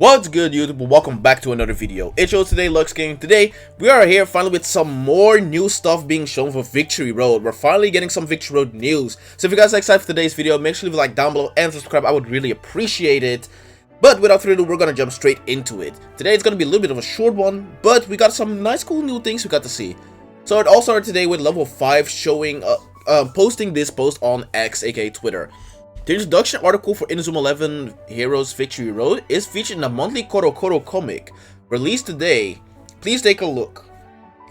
What's good, YouTube? Welcome back to another video. It's your today Lux King. Today we are here finally with some more new stuff being shown for Victory Road. We're finally getting some Victory Road news. So if you guys are excited for today's video, make sure to leave a like down below and subscribe. I would really appreciate it. But without further ado, we're gonna jump straight into it. Today it's gonna be a little bit of a short one, but we got some nice cool new things we got to see. So it all started today with level 5 showing posting this post on X, aka Twitter. The introduction article for Inazuma 11 Heroes Victory Road is featured in a monthly CoroCoro comic released today. Please take a look.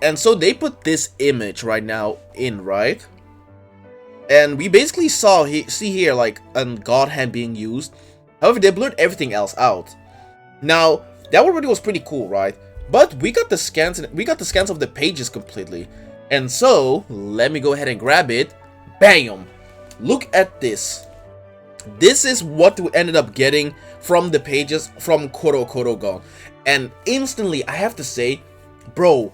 And so they put this image right now in, right? And we basically see here like a god hand being used. However, they blurred everything else out. Now, that already was pretty cool, right? But we got the scans of the pages completely. And so, let me go ahead and grab it. Bam! Look at this. This is what we ended up getting from the pages from CoroCoro Gone. And instantly, I have to say, bro,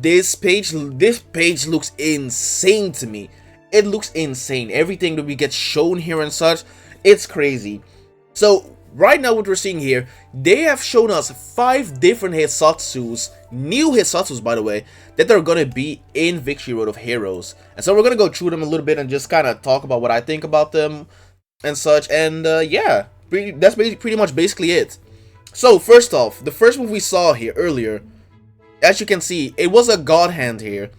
this page looks insane to me. It looks insane. Everything that we get shown here and such, it's crazy. So, right now what we're seeing here, they have shown us 5 different Hissatsus, new Hissatsus by the way, that are gonna be in Victory Road of Heroes. And so we're gonna go through them a little bit and just kind of talk about what I think about them and such, and yeah, that's pretty much basically it. So first off, the first move we saw here earlier, as you can see, it was a god hand here.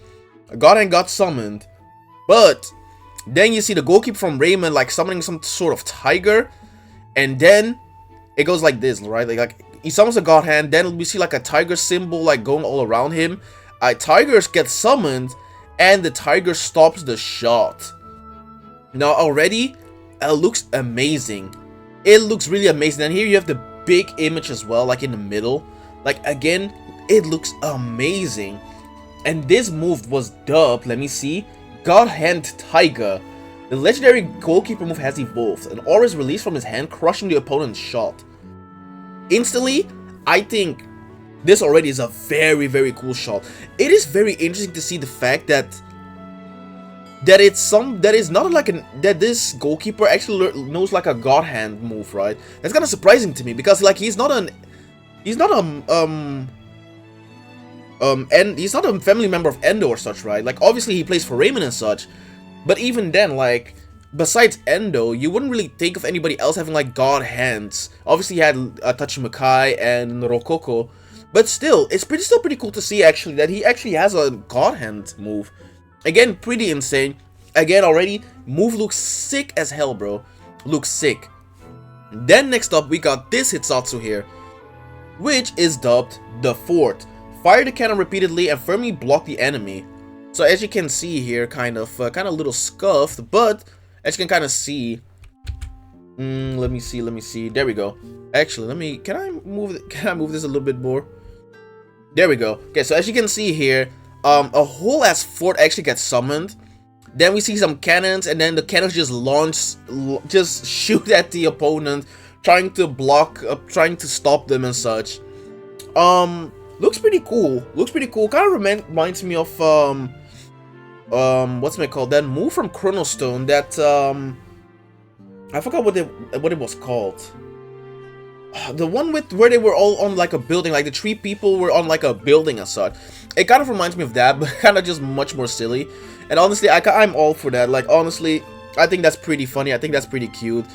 A god hand got summoned, but then you see the goalkeeper from Raymond like summoning some sort of tiger, and then it goes like this, right? Like he summons a god hand, then we see like a tiger symbol like going all around him. Tigers get summoned, and the tiger stops the shot. Now already, it looks amazing. It looks really amazing. And here you have the big image as well, like in the middle. Like again, it looks amazing. And this move was dubbed, let me see, Godhand Tiger. The legendary goalkeeper move has evolved. An aura is released from his hand, crushing the opponent's shot. Instantly, I think this already is a very, very cool shot. It is very interesting to see the fact that this goalkeeper actually knows like a god hand move, right? That's kind of surprising to me because like he's not a family member of Endo or such, right? Like obviously he plays for Raymond and such, but even then, like besides Endo, you wouldn't really think of anybody else having like god hands. Obviously he had Tachimakai and Rokoko, but still, it's still pretty cool to see actually that he actually has a god hand move. Again, pretty insane. Again, already, move looks sick as hell, bro. Looks sick. Then next up, we got this Hissatsu here, which is dubbed the Fort. Fire the cannon repeatedly and firmly block the enemy. So as you can see here, kind of a little scuffed, but as you can kind of see, let me see. There we go. Actually, can I move this a little bit more? There we go. Okay, so as you can see here, a whole ass fort actually gets summoned. Then we see some cannons, and then the cannons just shoot at the opponent, trying to block, trying to stop them and such. Looks pretty cool. Kind of reminds me of what's it called? That move from Chronostone that I forgot what it was called. The one where they were all on like a building, like the 3 people were on like a building and such. It kind of reminds me of that, but kind of just much more silly. And honestly, I'm all for that. Like honestly, I think that's pretty funny. I think that's pretty cute.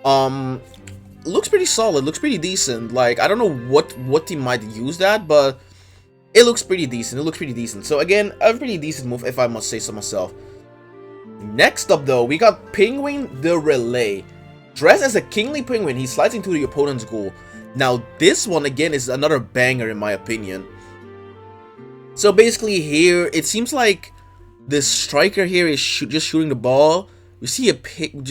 Looks pretty solid. Looks pretty decent. Like I don't know what team might use that, but it looks pretty decent. So again, a pretty decent move if I must say so myself. Next up though, we got Penguin the Relay. Dressed as a kingly penguin, he slides into the opponent's goal. Now, this one, again, is another banger in my opinion. So, basically, here, it seems like the striker here is just shooting the ball. We see a penguin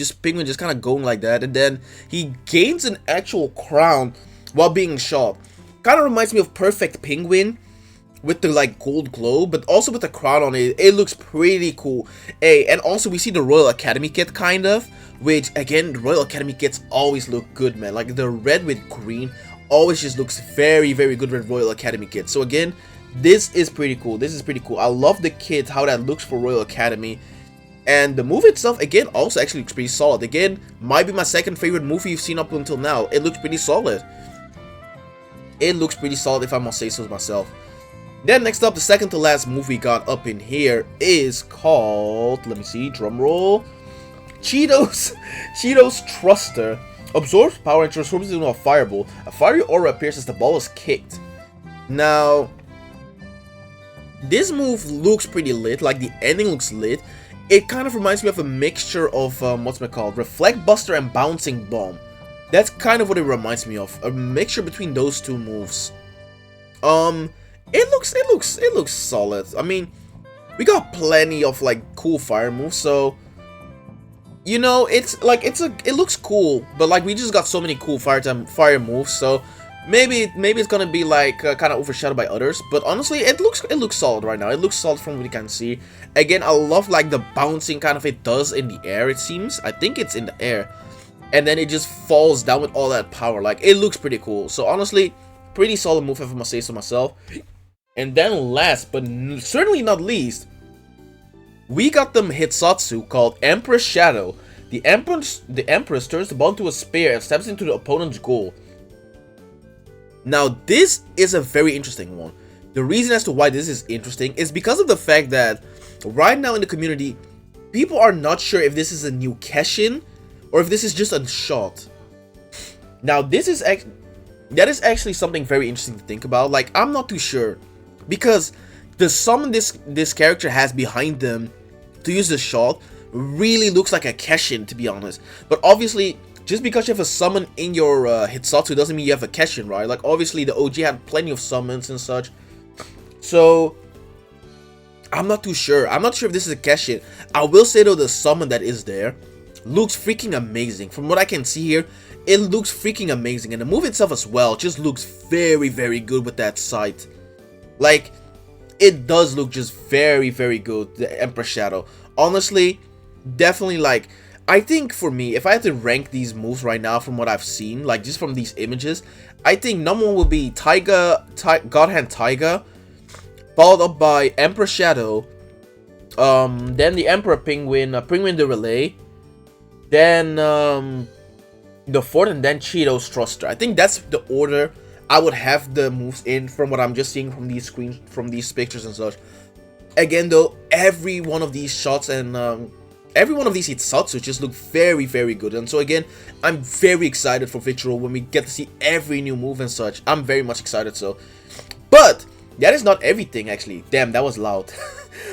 just kind of going like that, and then he gains an actual crown while being shot. Kind of reminds me of Perfect Penguin with the, like, gold globe, but also with the crown on it. It looks pretty cool. Hey, and also, we see the Royal Academy kit, kind of. Which, again, the Royal Academy kits always look good, man. Like, the red with green always just looks very, very good with Royal Academy kits. So, again, this is pretty cool. I love the kit, how that looks for Royal Academy. And the move itself, again, also actually looks pretty solid. Again, might be my second favorite move you've seen up until now. It looks pretty solid. It looks pretty solid if I must say so myself. Then next up, the second to last move we got up in here is called, let me see, drum roll, Cheetos Thruster. Absorbs power and transforms it into a fireball. A fiery aura appears as the ball is kicked. Now, this move looks pretty lit, like the ending looks lit. It kind of reminds me of a mixture of, what's it called, Reflect Buster and Bouncing Bomb. That's kind of what it reminds me of, a mixture between those two moves. It looks solid. I mean, we got plenty of like cool fire moves, so you know, it's like it looks cool, but like we just got so many cool fire moves, so maybe it's gonna be like kind of overshadowed by others. But honestly, it looks solid right now. It looks solid from what you can see. Again, I love like the bouncing kind of it does in the air. It seems, I think it's in the air, and then it just falls down with all that power. Like, it looks pretty cool. So honestly, pretty solid move if I must say so myself. And then last but certainly not least, we got them Hissatsus called Empress Shadow. The Empress turns the ball into a spear and steps into the opponent's goal. Now, this is a very interesting one. The reason as to why this is interesting is because of the fact that right now in the community, people are not sure if this is a new Keshin or if this is just a shot. Now, that is actually something very interesting to think about. Like, I'm not too sure, because the summon this character has behind them to use the shot really looks like a Keshin, to be honest. But obviously, just because you have a summon in your Hissatsu doesn't mean you have a Keshin, right? Like, obviously the OG had plenty of summons and such. So I'm not too sure. I'm not sure if this is a Keshin. I will say though, the summon that is there looks freaking amazing. From what I can see here, it looks freaking amazing, and the move itself as well just looks very, very good with that sight. Like, it does look just very, very good, the Empress Shadow. Honestly, definitely, like, I think for me, if I had to rank these moves right now from what I've seen, like just from these images, I think number one will be Godhand Tiger, followed up by Empress Shadow, then the Emperor Penguin, Penguin the Relay, then the fourth, and then Cheetos Thruster. I think that's the order I would have the moves in from what I'm just seeing from these screens, from these pictures and such. Again though, every one of these shots and every one of these Hissatsus just look very, very good. And so again, I'm very excited for Victory Road when we get to see every new move and such. I'm very much excited. So, but that is not everything actually. Damn, that was loud.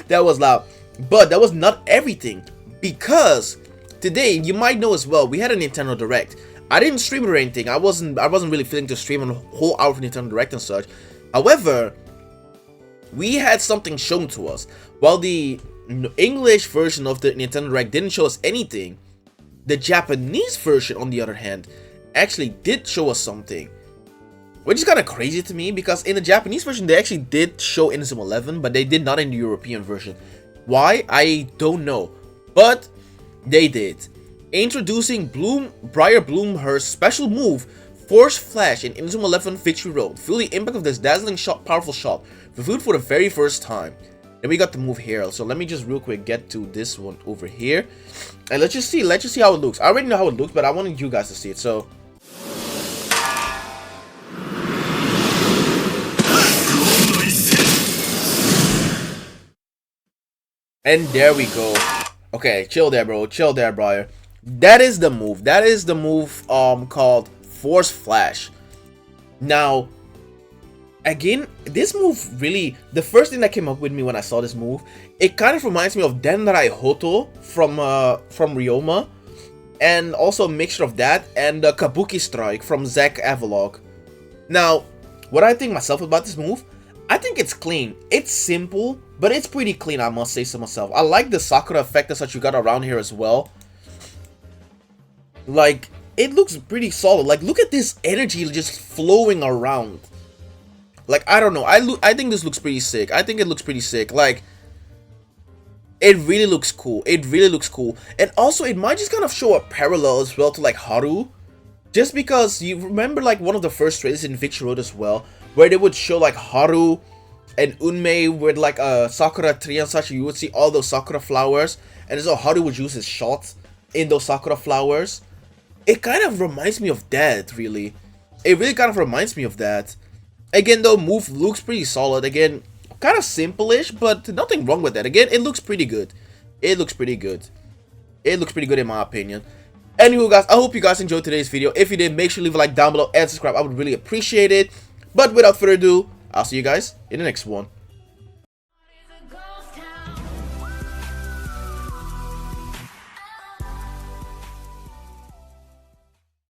That was loud. But that was not everything, because today, you might know as well, we had a Nintendo Direct. I didn't stream it or anything. I wasn't really feeling to stream a whole hour of Nintendo Direct and such. However, we had something shown to us. While the English version of the Nintendo Direct didn't show us anything, the Japanese version, on the other hand, actually did show us something. Which is kind of crazy to me, because in the Japanese version, they actually did show Inazuma 11, but they did not in the European version. Why? I don't know. But they did. Introducing Briar Bloomhurst's special move, Force Flash in Inazuma 11 Victory Road. Feel the impact of this dazzling shot, powerful shot, reviewed for the very first time. And we got the move here. So let me just real quick get to this one over here, and let's just see how it looks. I already know how it looks, but I wanted you guys to see it. So and there we go. Okay, chill there, bro. Chill there, Briar. That is the move. That is the move called Force Flash. Now, again, this move really, the first thing that came up with me when I saw this move, it kind of reminds me of Denrai Hoto from Ryoma, and also a mixture of that and the Kabuki Strike from Zack Avalog. Now, what I think myself about this move, I think it's clean. It's simple, but it's pretty clean, I must say so myself. I like the Sakura effect that you got around here as well. Like, it looks pretty solid. Like, look at this energy just flowing around. Like, I don't know. I think this looks pretty sick. I think it looks pretty sick. Like, it really looks cool. It really looks cool. And also, it might just kind of show a parallel as well to, like, Haru. Just because you remember, like, one of the first trailers in Victory Road as well, where they would show, like, Haru and Unmei with, like, a Sakura tree and such. You would see all those Sakura flowers. And so Haru would use his shots in those Sakura flowers. It kind of reminds me of that, really. It really kind of reminds me of that. Again, though, move looks pretty solid. Again, kind of simple-ish, but nothing wrong with that. Again, it looks pretty good. It looks pretty good. It looks pretty good in my opinion. Anywho, guys, I hope you guys enjoyed today's video. If you did, make sure to leave a like down below and subscribe. I would really appreciate it. But without further ado, I'll see you guys in the next one.